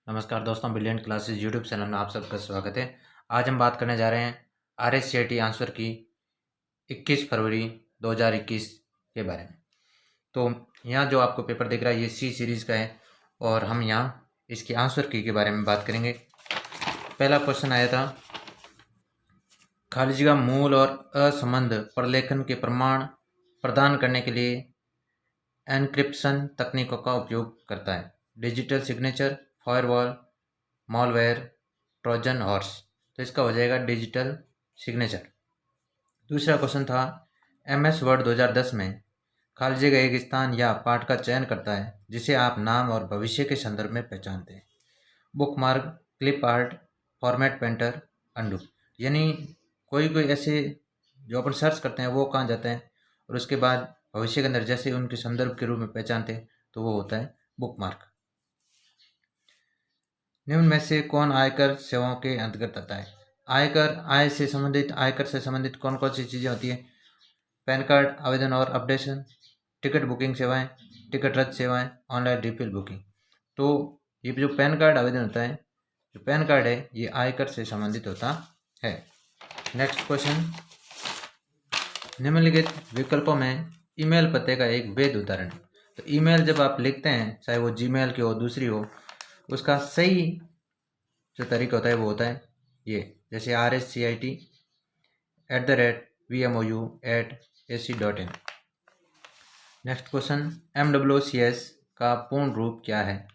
नमस्कार दोस्तों, brilliant classes YouTube channel में आप सबका स्वागत है। आज हम बात करने जा रहे हैं RSCIT आंसर की 21 फरवरी 2021 के बारे में। तो यहाँ जो आपको पेपर दिख रहा है ये सी सीरीज़ का है और हम यहाँ इसकी आंसर की के बारे में बात करेंगे। पहला क्वेश्चन आया था, खारिज का मूल और असंबद्ध प्रलेखन के प्रमाण प्रदान करने के लिए एन्क्रिप्शन तकनीकों का उपयोग करता है। Digital signature, firewall, malware, Trojan horse. तो इसका हो जाएगा डिजिटल सिग्नेचर। दूसरा क्वेश्चन था, MS वर्ड 2010 में खारिज का एक स्थान या पाठ का चयन करता है जिसे आप नाम और भविष्य के संदर्भ में पहचानते हैं। Bookmark, clip art, format painter, undo. यानी कोई ऐसे जो अपन सर्च करते हैं वो कहाँ जाते हैं और उसके बाद भविष्य के अंदर जैसे उनके संदर्भ के रूप में पहचानते हैं तो वो होता है बुकमार्क। निम्न में से कौन आयकर सेवाओं के अंतर्गत आता है? आय से संबंधित कौन कौन सी चीज़ें होती है? पैन कार्ड आवेदन और अपडेशन, टिकट बुकिंग सेवाएं, टिकट रद्द सेवाएं, ऑनलाइन रिफिल बुकिंग। तो ये जो पैन कार्ड आवेदन होता है, जो पैन कार्ड है ये आयकर से संबंधित होता है। नेक्स्ट क्वेश्चन, निम्नलिखित विकल्पों में ईमेल पते का एक वैध उदाहरण है। तो ईमेल जब आप लिखते हैं, चाहे वो जीमेल की हो दूसरी हो, उसका सही जो तरीका होता है वो होता है ये, जैसे RSCIT@VMOU@ac.in। नेक्स्ट क्वेश्चन, MWCS का पूर्ण रूप क्या है?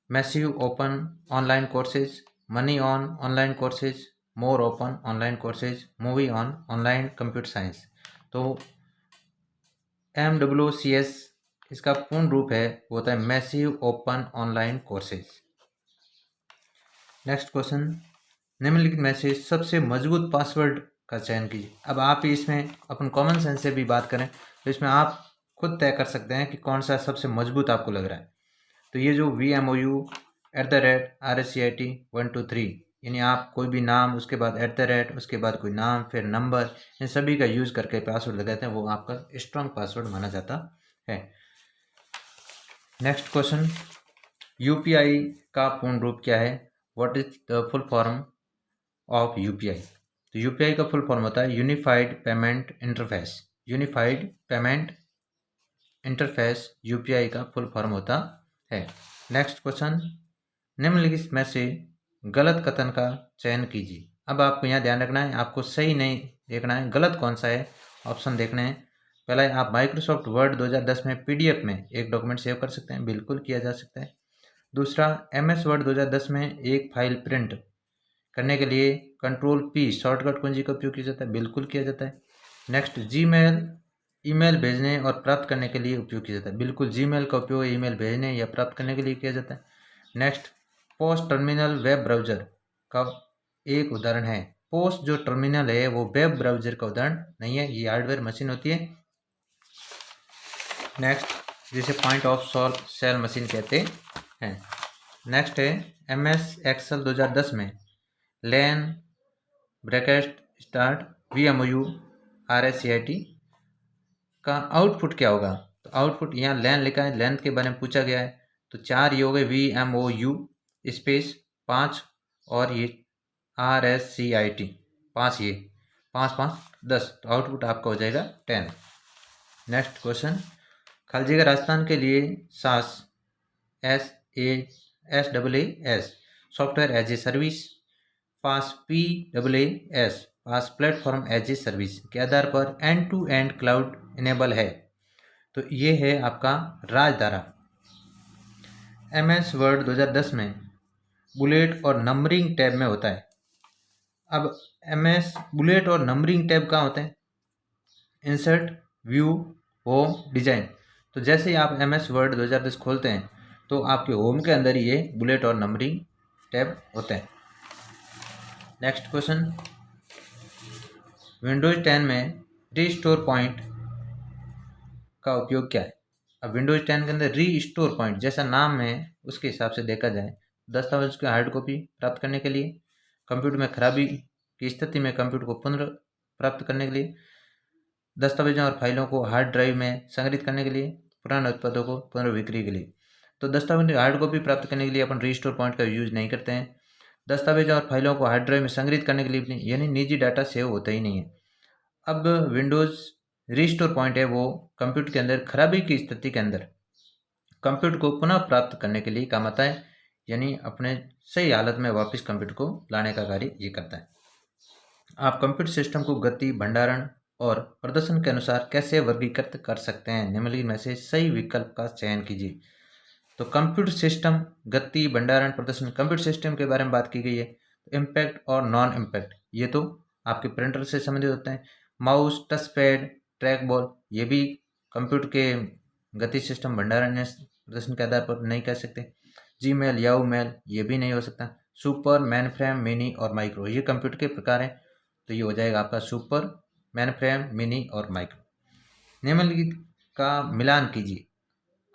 Massive open online courses, money on online courses, more open online courses, movie on online computer science. तो MWCS इसका पूर्ण रूप है वो होता है massive open online courses. Next question, निम्नलिखित में से सबसे मजबूत पासवर्ड का चयन कीजिए। अब आप इसमें अपन कॉमन सेंस से भी बात करें तो इसमें आप खुद तय कर सकते हैं कि कौन सा सबसे मजबूत आपको लग रहा है। तो ये जो VMOU@RSCIT123, यानी आप कोई भी नाम, उसके बाद @ उसके बाद कोई नाम, फिर नंबर, इन सभी का यूज़ करके पासवर्ड लगाते हैं, वो आपका स्ट्रॉन्ग पासवर्ड माना जाता है। नेक्स्ट क्वेश्चन, UPI का पूर्ण रूप क्या है? What is the full form of UPI? तो UPI का फुल फॉर्म होता है unified payment interface. Unified payment interface UPI का फुल फॉर्म होता है। नेक्स्ट क्वेश्चन, निम्नलिखित में से गलत कथन का चयन कीजिए। अब आपको यहाँ ध्यान रखना है, आपको सही नहीं देखना है, गलत कौन सा है ऑप्शन देखने हैं। पहला है, आप माइक्रोसॉफ्ट वर्ड 2010 में PDF में एक डॉक्यूमेंट सेव कर सकते हैं, बिल्कुल किया जा सकता है। दूसरा, MS वर्ड 2010 में एक फाइल प्रिंट करने के लिए Ctrl+P शॉर्टकट कुंजी का उपयोग किया जाता है, बिल्कुल किया जाता है। नेक्स्ट, जीमेल ईमेल भेजने और प्राप्त करने के लिए उपयोग किया जाता है, बिल्कुल जीमेल का उपयोग ईमेल भेजने या प्राप्त करने के लिए किया जाता है। Next, post terminal web browser का एक उदाहरण है। पोस्ट जो टर्मिनल है वो वेब ब्राउज़र का उदाहरण नहीं है, ये हार्डवेयर मशीन होती है। नेक्स्ट, जिसे पॉइंट ऑफ सेल मशीन कहते हैं। नेक्स्ट है, MS एक्सेल 2010 में लेन ब्रैकेट स्टार्ट VMOU RSCIT का आउटपुट क्या होगा? तो आउटपुट यहाँ लेन लिखा है, लेंथ के बारे में पूछा गया है, तो 4 ये हो गए VMOU स्पेस 5 और ये RSCIT 5, ये 5 5 10, तो आउटपुट आपका हो जाएगा 10। नेक्स्ट क्वेश्चन, खालिजी का राजस्थान के लिए SAS SaaS software as a service, PaaS PaaS platform as a service के आधार पर end to end cloud enable है। तो ये है आपका राजधारा। MS वर्ड 2010 में बुलेट और नंबरिंग टैब में होता है। अब MS बुलेट और नंबरिंग टैब कहाँ होते हैं? Insert, view, home, design. तो जैसे ही आप MS वर्ड 2010 खोलते हैं तो आपके होम के अंदर ये बुलेट और नंबरिंग टैब होते हैं। नेक्स्ट क्वेश्चन, विंडोज 10 में रीस्टोर पॉइंट का उपयोग क्या है? अब विंडोज 10 के अंदर रीस्टोर पॉइंट, जैसा नाम है उसके हिसाब से देखा जाए, दस्तावेज की हार्ड कॉपी प्राप्त करने के लिए, कंप्यूटर में खराबी की स्थिति में कंप्यूटर को पुनर्प्राप्त करने के लिए, दस्तावेजों और फाइलों को हार्ड ड्राइव में संग्रहित करने के लिए, पुराने उत्पादों को पुनर्विक्री के लिए। तो दस्तावेज की हार्ड कॉपी प्राप्त करने के लिए अपन रीस्टोर पॉइंट का यूज नहीं करते हैं। दस्तावेज और फाइलों को हार्ड ड्राइव में संग्रहित करने के लिए भी यानी निजी डाटा सेव होता ही नहीं है। अब विंडोज़ रीस्टोर पॉइंट है वो कंप्यूटर के अंदर खराबी की स्थिति के अंदर कंप्यूटर को पुनः प्राप्त करने के लिए काम आता है, यानी अपने सही हालत में वापस कंप्यूटर को लाने का कार्य ये करता है। आप कंप्यूटर सिस्टम को गति, भंडारण और प्रदर्शन के अनुसार कैसे वर्गीकृत कर सकते हैं? निम्नलिखित में से सही विकल्प का चयन कीजिए। तो कंप्यूटर सिस्टम, गति, भंडारण, प्रदर्शन, कंप्यूटर सिस्टम के बारे में बात की गई है। इम्पैक्ट और नॉन इम्पैक्ट ये तो आपके प्रिंटर से संबंधित होते हैं। Mouse, touch pad, track ball ये भी कंप्यूटर के गति, सिस्टम, भंडारण या प्रदर्शन के आधार पर नहीं कह सकते। जीमेल, याहू मेल ये भी नहीं हो सकता। सुपर, मेनफ्रेम, मिनी और माइक्रो ये कंप्यूटर के प्रकार हैं, तो ये हो जाएगा आपका सुपर, मेनफ्रेम, मिनी और माइक्रो। निम्नलिखित का मिलान कीजिए।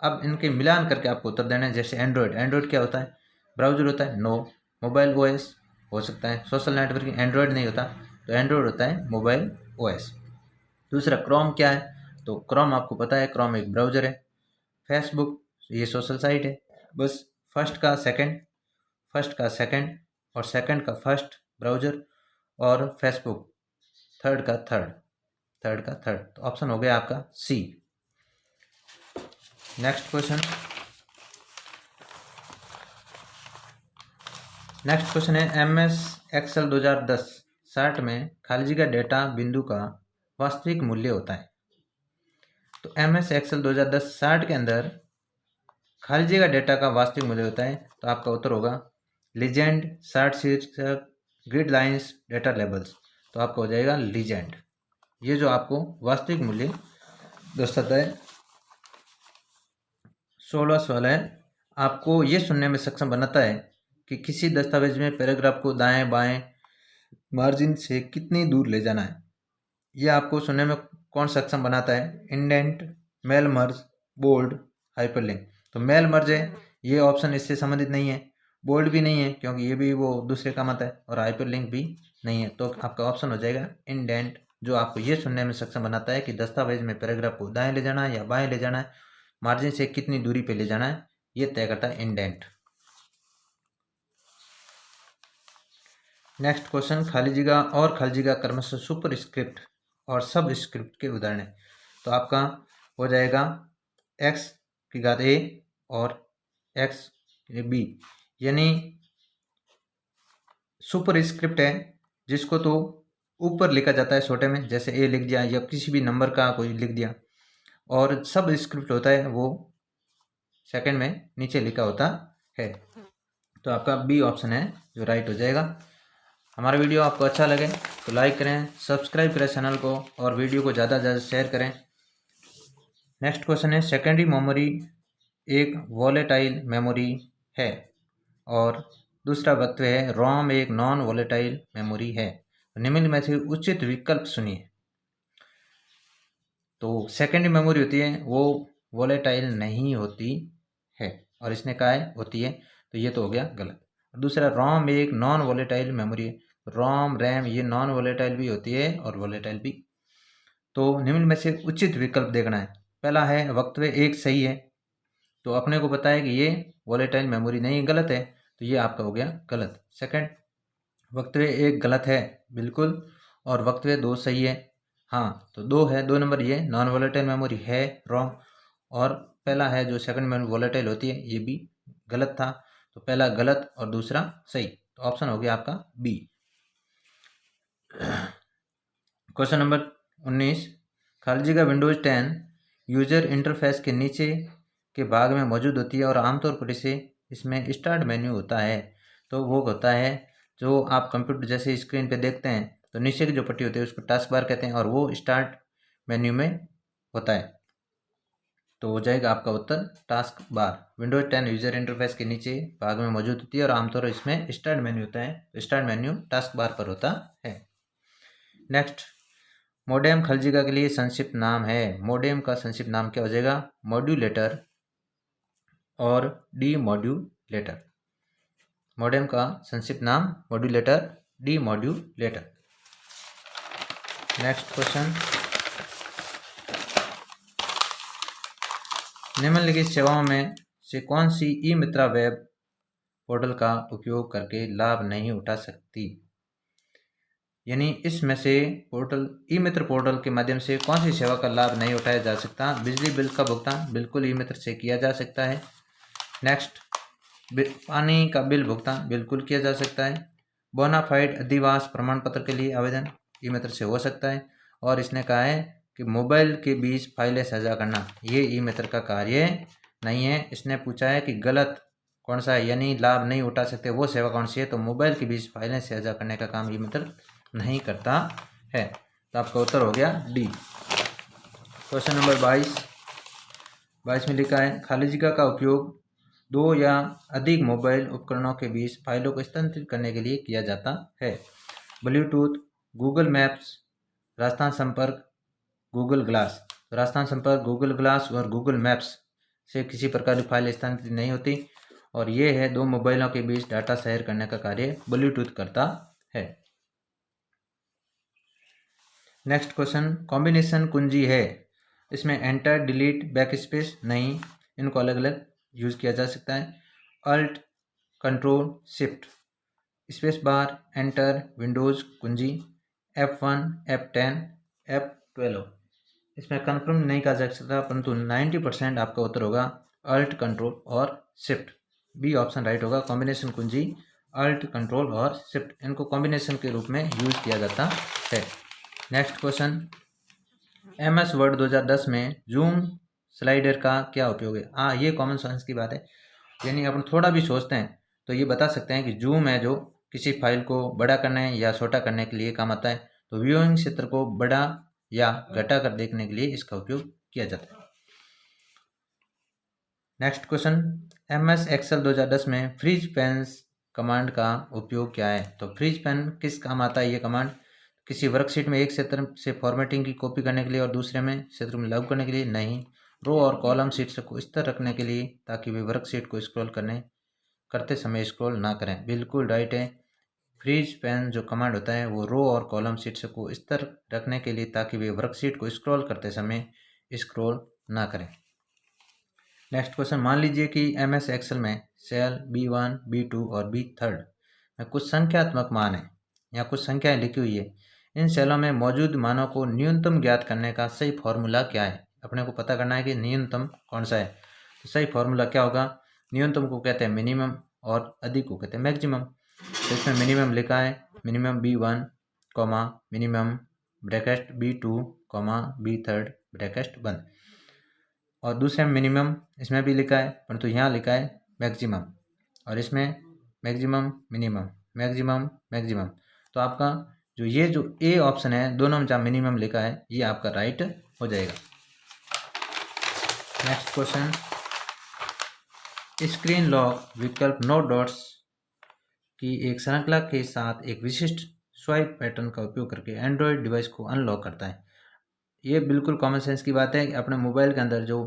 अब इनके मिलान करके आपको उत्तर देना है। जैसे एंड्रॉयड क्या होता है? ब्राउजर होता है। नो। मोबाइल ओएस हो सकता है। सोशल नेटवर्किंग एंड्रॉयड नहीं होता, तो एंड्रॉयड होता है मोबाइल ओएस। दूसरा क्रोम क्या है? तो क्रोम आपको पता है, क्रोम एक ब्राउजर है। फेसबुक ये सोशल साइट है। बस फर्स्ट का सेकंड और सेकंड का फर्स्ट ब्राउजर, और फेसबुक थर्ड का थर्ड। तो ऑप्शन हो गया आपका सी। नेक्स्ट क्वेश्चन है MS एक्सेल 2010-60 में खाली जगह डेटा बिंदु का वास्तविक मूल्य होता है। तो MS एक्सेल 2010-60 के अंदर खाली जगह डेटा का वास्तविक मूल्य होता है, तो आपका उत्तर होगा लीजेंड, शार्ट शीर्षक, ग्रिड लाइंस, डेटा लेबल्स। तो आपका हो जाएगा लीजेंड। ये जो आपको वास्तविक मूल्य दर्शाता है। 16 सवाल है, आपको ये सुनने में सक्षम बनाता है कि किसी दस्तावेज में पैराग्राफ को दाएं बाएं मार्जिन से कितनी दूर ले जाना है। ये आपको सुनने में कौन सक्षम बनाता है? Indent, mail merge, bold, hyperlink. तो मेल मर्ज है, ये ऑप्शन इससे संबंधित नहीं है। बोल्ड भी नहीं है क्योंकि ये भी वो दूसरे काम आता है, और हाइपरलिंक भी नहीं है। तो आपका ऑप्शन हो जाएगा इंडेंट, जो आपको ये सुनने में सक्षम बनाता है कि दस्तावेज में पैराग्राफ को दाएं ले जाना है या बाएं ले जाना है, मार्जिन से कितनी दूरी पे ले जाना है, ये तय करता है इंडेंट। नेक्स्ट क्वेश्चन, खाली जगह क्रमशः सुपर स्क्रिप्ट और सब स्क्रिप्ट के उदाहरण है। तो आपका हो जाएगा x की घात a और x b, यानी सुपर स्क्रिप्ट है जिसको तो ऊपर लिखा जाता है छोटे में, जैसे a लिख दिया या किसी भी नंबर का कोई लिख दिया, और सब स्क्रिप्ट होता है वो सेकंड में नीचे लिखा होता है। तो आपका बी ऑप्शन है जो राइट हो जाएगा। हमारा वीडियो आपको अच्छा लगे तो लाइक करें, सब्सक्राइब करें चैनल को, और वीडियो को ज़्यादा से ज़्यादा शेयर करें। नेक्स्ट क्वेश्चन है, सेकेंडरी मेमोरी एक वॉलेटाइल मेमोरी है और दूसरा वक्तव्य है रोम एक नॉन वॉलेटाइल मेमोरी है। निम्नलिखित में से उचित विकल्प सुनिए। तो सेकेंडरी मेमोरी होती है वो वॉलेटाइल नहीं होती है, और इसने कहा है होती है, तो ये तो हो गया गलत। दूसरा, रोम एक नॉन वॉलेटाइल मेमोरी है। रोम, रैम ये नॉन वॉलेटाइल भी होती है और वॉलेटाइल भी। तो निम्न में से उचित विकल्प देखना है। पहला है वक्तव्य एक सही है, तो अपने को पता है कि ये वॉलेटाइल मेमोरी नहीं, गलत है, तो ये आपका हो गया गलत। सेकंड, वक्तव्य एक गलत है बिल्कुल, और वक्तव्य दो सही है। हाँ, तो दो है, 2 नंबर ये नॉन वॉलेटाइल मेमोरी है रोम, और पहला है जो सेकंड में वॉलेटाइल होती है ये भी गलत था। तो पहला गलत और दूसरा सही, तो ऑप्शन हो गया आपका बी। क्वेश्चन नंबर 19, खाली जगह विंडोज 10 यूजर इंटरफेस के नीचे के भाग में मौजूद होती है और आमतौर पर इसमें स्टार्ट मेन्यू होता है। तो वो होता है जो आप कंप्यूटर जैसे स्क्रीन पे देखते हैं, तो नीचे की जो पट्टी होती है उसको टास्क बार कहते हैं, और वो स्टार्ट मेन्यू में होता है। तो हो जाएगा आपका उत्तर task bar. Windows 10 user interface के नीचे भाग में मौजूद होती है और आमतौर पर इसमें स्टार्ट मेन्यू होता है, तो स्टार्ट मेन्यू टास्क बार पर होता है। नेक्स्ट, मोडेम खाली जगह के लिए संक्षिप्त नाम है। मोडेम का संक्षिप्त नाम क्या हो जाएगा? मॉड्यूलेटर और डीमॉड्यूलेटर। मोडेम का संक्षिप्त नाम मॉड्यूलेटर, डीमॉड्यूलेटर। नेक्स्ट क्वेश्चन, निम्नलिखित सेवाओं में से कौन सी ई मित्रा वेब पोर्टल का उपयोग करके लाभ नहीं उठा सकती? यानी इसमें से पोर्टल ई मित्र पोर्टल के माध्यम से कौन सी सेवा का लाभ नहीं उठाया जा सकता? बिजली बिल का भुगतान बिल्कुल ई मित्र से किया जा सकता है। नेक्स्ट, पानी का बिल भुगतान बिल्कुल किया जा सकता है। बोनाफाइड अधिवास प्रमाण पत्र के लिए आवेदन ई मित्र से हो सकता है। और इसने कहा है कि मोबाइल के बीच फाइलें साझा करना ये ई मित्र का कार्य नहीं है। इसने पूछा है कि गलत कौन सा है, यानी लाभ नहीं उठा सकते वो सेवा कौन सी है, तो मोबाइल के बीच फाइलें साझा करने का काम ई मित्र नहीं करता है। तो आपका उत्तर हो गया डी। क्वेश्चन नंबर 22 में लिखा है खाली जगह का उपयोग दो या अधिक मोबाइल उपकरणों के बीच फाइलों को स्थानांतरित करने के लिए किया जाता है। ब्लूटूथ, गूगल मैप्स, राजस्थान संपर्क, गूगल ग्लास। राजस्थान संपर्क, गूगल ग्लास और गूगल मैप्स से किसी प्रकार की फाइल स्थानांतरित नहीं होती और ये है दो मोबाइलों के बीच डाटा शेयर करने का कार्य ब्लूटूथ करता है। नेक्स्ट क्वेश्चन, कॉम्बिनेशन कुंजी है, इसमें एंटर, डिलीट, बैकस्पेस नहीं, इनको अलग अलग यूज़ किया जा सकता है। Alt, control, shift, space bar, enter, Windows कुंजी, F1, F10, F12। इसमें कंफर्म नहीं कहा जा सकता परंतु 90% आपका उत्तर होगा अल्ट, कंट्रोल और शिफ्ट। बी ऑप्शन राइट होगा। कॉम्बिनेशन कुंजी अल्ट, कंट्रोल और शिफ्ट, इनको कॉम्बिनेशन के रूप में यूज किया जाता है। नेक्स्ट क्वेश्चन, MS वर्ड 2010 में जूम स्लाइडर का क्या उपयोग है? हाँ, ये कॉमन सेंस की बात है, यानी अपन थोड़ा भी सोचते हैं तो ये बता सकते हैं कि जूम है जो किसी फाइल को बड़ा करने या छोटा करने के लिए काम आता है। तो व्यूइंग क्षेत्र को बड़ा या घटा कर देखने के लिए इसका उपयोग किया जाता है। नेक्स्ट क्वेश्चन, MS एक्सेल 2010 में फ्रीज पेन्स कमांड का उपयोग क्या है? तो फ्रीज पेन किस काम आता है? ये कमांड किसी वर्कशीट में एक क्षेत्र से फॉर्मेटिंग की कॉपी करने के लिए और दूसरे में क्षेत्र में लागू करने के लिए नहीं। रो और कॉलम शीट्स को स्थिर रखने के लिए ताकि वे वर्कशीट को स्क्रॉल करते समय स्क्रॉल ना करें, बिल्कुल राइट है। फ्रीज पेन जो कमांड होता है वो रो और कॉलम शीट्स को स्थिर रखने के लिए ताकि वे वर्कशीट को स्क्रॉल करते समय स्क्रॉल ना करें। नेक्स्ट क्वेश्चन, मान लीजिए कि MS एक्सेल में सेल B1, B2 और B3 में कुछ संख्यात्मक मान है या कुछ संख्याएं लिखी हुई है। इन सेलों में मौजूद मानों को न्यूनतम ज्ञात करने का सही फॉर्मूला क्या है? अपने को पता करना है कि न्यूनतम कौन सा है। तो सही फॉर्मूला क्या होगा? न्यूनतम को कहते हैं मिनिमम और अधिक को कहते हैं मैक्सिमम। तो इसमें मिनिमम लिखा है minimum B1, minimum bracket B2, B3 bracket बंद। और दूसरे में मिनिमम इसमें भी लिखा है परंतु यहाँ लिखा है मैक्सिमम, और इसमें मैक्सिमम मिनिमम, मैक्सिमम मैक्सिमम। तो आपका जो ए ऑप्शन है दोनों में जहाँ मिनिमम लिखा है ये आपका राइट हो जाएगा। नेक्स्ट क्वेश्चन, स्क्रीन लॉक विकल्प नो डॉट्स की एक श्रृंखला के साथ एक विशिष्ट स्वाइप पैटर्न का उपयोग करके एंड्रॉयड डिवाइस को अनलॉक करता है। ये बिल्कुल कॉमन सेंस की बात है कि अपने मोबाइल के अंदर जो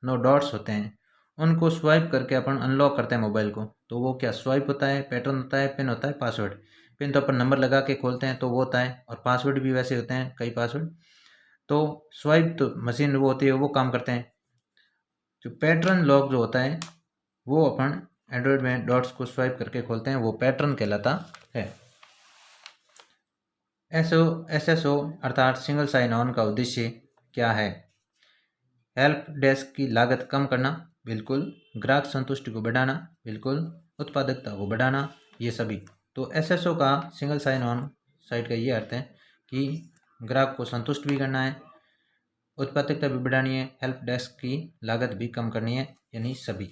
नो डॉट्स होते हैं उनको स्वाइप करके अपन अनलॉक करते हैं मोबाइल को। तो वो क्या स्वाइप होता है, पैटर्न होता है, पिन होता है, पासवर्ड। पिन तो अपन नंबर लगा के खोलते हैं तो वो होता है, और पासवर्ड भी वैसे होते हैं कई पासवर्ड। तो स्वाइप तो मशीन वो होती है वो काम करते हैं। जो पैटर्न लॉक जो होता है वो अपन एंड्रॉयड में डॉट्स को स्वाइप करके खोलते हैं, वो पैटर्न कहलाता है। SSO अर्थात सिंगल साइन ऑन का उद्देश्य क्या है? हेल्प डेस्क की लागत कम करना, बिल्कुल। ग्राहक संतुष्टि को बढ़ाना, बिल्कुल। उत्पादकता को बढ़ाना, ये सभी। तो SSO का सिंगल साइन ऑन साइट का ये अर्थ है कि ग्राहक को संतुष्ट भी करना है, उत्पादकता भी बढ़ानी है, हेल्प डेस्क की लागत भी कम करनी है, यानी सभी।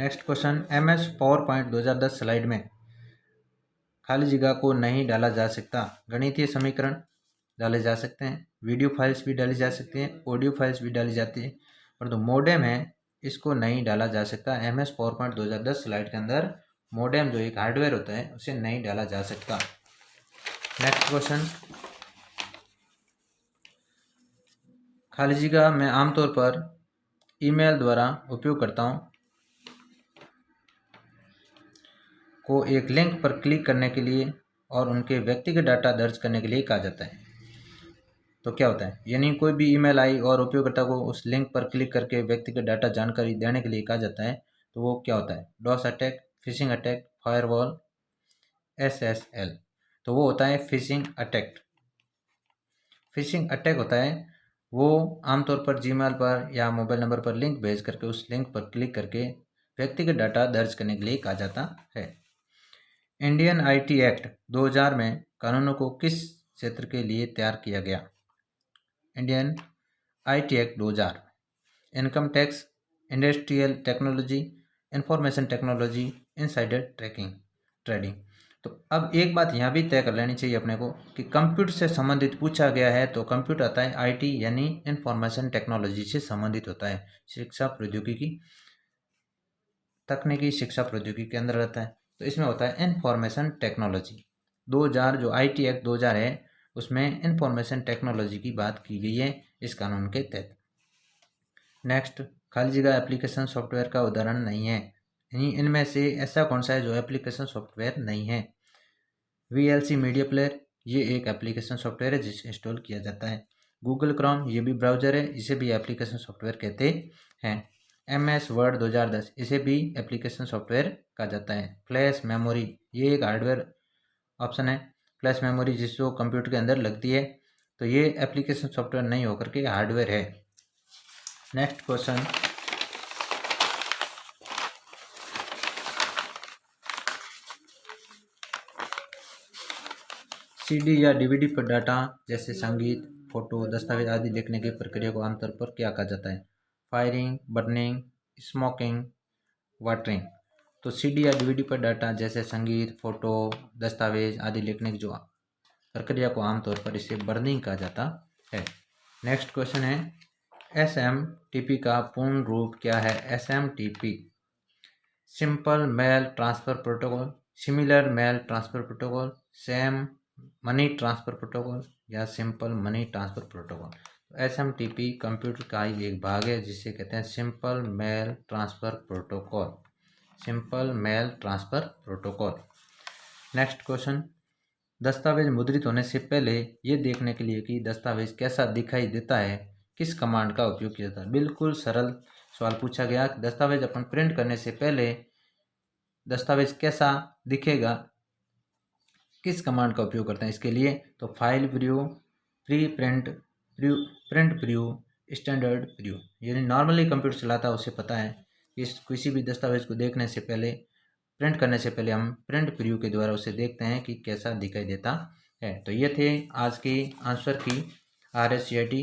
Next question, MS PowerPoint 2010 slide में खाली जगह को नहीं डाला जा सकता। गणितीय समीकरण डाले जा सकते हैं, वीडियो फाइल्स भी डाली जा सकती हैं, ऑडियो फाइल्स भी डाली जाती है, परंतु मोडेम है इसको नहीं डाला जा सकता। MS PowerPoint 2010 स्लाइड के अंदर मोडेम जो एक हार्डवेयर होता है उसे नहीं डाला जा सकता। नेक्स्ट क्वेश्चन, खाली जगह मैं आमतौर पर ईमेल द्वारा उपयोगकर्ताओं को एक लिंक पर क्लिक करने के लिए और उनके व्यक्तिगत डाटा दर्ज करने के लिए कहा जाता है। तो क्या होता है, यानी कोई भी ईमेल आई और उपयोगकर्ता को उस लिंक पर क्लिक करके व्यक्तिगत डाटा जानकारी देने के लिए कहा जाता है, तो वो क्या होता है, DOS attack, phishing attack, firewall, SSL। तो वो होता है फिशिंग अटैक। फिशिंग अटैक होता है वो आमतौर पर जीमेल पर या मोबाइल नंबर पर लिंक भेज करके उस लिंक पर क्लिक करके व्यक्तिगत डाटा दर्ज करने के लिए कहा जाता है। इंडियन IT एक्ट 2000 में कानूनों को किस क्षेत्र के लिए तैयार किया गया? Indian IT act 2000, income tax, industrial technology, information technology, insider trading. तो अब एक बात यहाँ भी तय कर लेनी चाहिए अपने को कि कंप्यूटर से संबंधित पूछा गया है तो कंप्यूटर आता है IT यानी इंफॉर्मेशन टेक्नोलॉजी से संबंधित होता है, शिक्षा प्रौद्योगिकी, तकनीकी शिक्षा प्रौद्योगिकी के अंदर रहता है। तो इसमें होता है इंफॉर्मेशन टेक्नोलॉजी। 2000 जो IT एक्ट 2000 है उसमें इंफॉर्मेशन टेक्नोलॉजी की बात की गई है इस कानून के तहत। नेक्स्ट, खाली जगह एप्लीकेशन सॉफ्टवेयर का उदाहरण नहीं है, यानी इनमें से ऐसा कौन सा है जो एप्लीकेशन सॉफ्टवेयर नहीं है? VLC मीडिया प्लेयर, ये एक एप्लीकेशन सॉफ्टवेयर है जिसे इंस्टॉल किया जाता है। गूगल क्रोम, ये भी ब्राउज़र है, इसे भी एप्लीकेशन सॉफ्टवेयर कहते हैं। MS वर्ड 2010, इसे भी एप्लीकेशन सॉफ्टवेयर कहा जाता है। फ्लैश मेमोरी, ये एक हार्डवेयर ऑप्शन है। फ्लैश मेमोरी जिसको कंप्यूटर के अंदर लगती है, तो ये एप्लीकेशन सॉफ्टवेयर नहीं होकर के हार्डवेयर है। नेक्स्ट क्वेश्चन, CD या DVD पर डाटा जैसे संगीत, फोटो, दस्तावेज आदि लिखने की प्रक्रिया को आमतौर पर क्या कहा जाता है? Firing, burning, smoking, watering. तो CD या DVD पर डाटा जैसे संगीत, फोटो, दस्तावेज आदि लिखने की जो प्रक्रिया को आमतौर पर इसे बर्निंग कहा जाता है। नेक्स्ट क्वेश्चन है, SMTP का पूर्ण रूप क्या है? SMTP, simple mail transfer protocol, similar mail transfer protocol, same money transfer protocol या simple money transfer protocol. SMTP computer का ही एक भाग है जिसे कहते हैं simple mail transfer protocol, simple mail transfer protocol. Next question, दस्तावेज मुद्रित होने से पहले ये देखने के लिए कि दस्तावेज कैसा दिखाई देता है किस कमांड का उपयोग किया जाता है? बिल्कुल सरल सवाल पूछा गया, दस्तावेज अपन प्रिंट करने से पहले दस्तावेज कैसा दिखेगा किस कमांड का उपयोग करते हैं इसके लिए? तो file preview, pre print preview, print preview, standard preview. यानी नॉर्मली कंप्यूटर चलाता है उसे पता है कि किसी भी दस्तावेज को देखने से पहले, प्रिंट करने से पहले हम प्रिंट प्रीव्यू के द्वारा उसे देखते हैं कि कैसा दिखाई देता है। तो ये थे आज की आंसर की RSCIT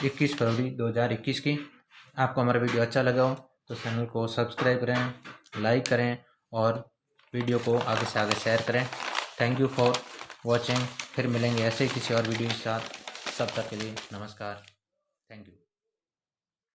21 फरवरी 2021 की। आपको हमारा वीडियो अच्छा लगा हो तो चैनल को सब्सक्राइब करें, लाइक करें और वीडियो को आगे से आगे शेयर करें। Thank you for watching. फिर मिलेंगे ऐसे ही किसी और वीडियो के साथ। तब तक के लिए नमस्कार। Thank you.